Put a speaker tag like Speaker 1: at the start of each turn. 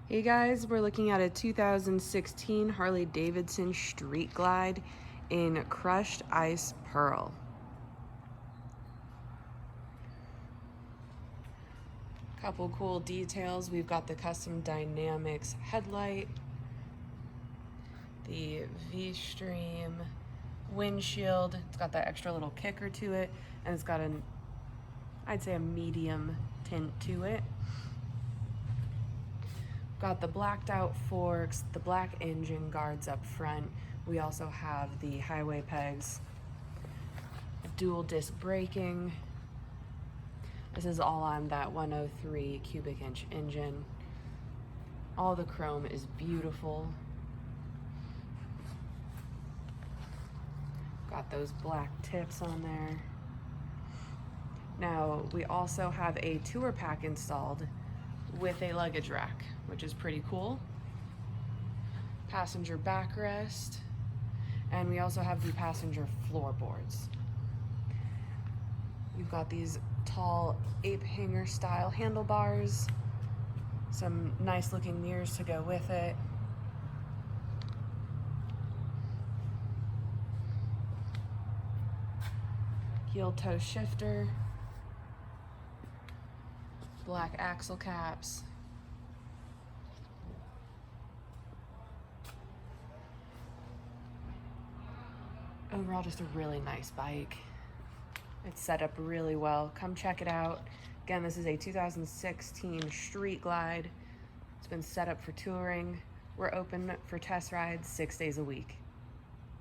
Speaker 1: Hey guys, we're looking at a 2016 Harley Davidson Street Glide in crushed ice pearl. Couple cool details. We've got the custom dynamics headlight, the V-Stream windshield. It's got that extra little kicker to it, and it's got I'd say a medium tint to it. Got the blacked out forks, the black engine guards up front. We also have the highway pegs, dual disc braking. This is all on that 103 cubic inch engine. All the chrome is beautiful. Got those black tips on there. Now we also have a tour pack installed with a luggage rack, which is pretty cool. Passenger backrest, and we also have the passenger floorboards. You've got these tall ape hanger style handlebars, some nice looking mirrors to go with it. Heel toe shifter, black axle caps. Overall, just a really nice bike. It's set up really well. Come check it out. Again, this is a 2016 Street Glide. It's been set up for touring. We're open for test rides 6 days a week.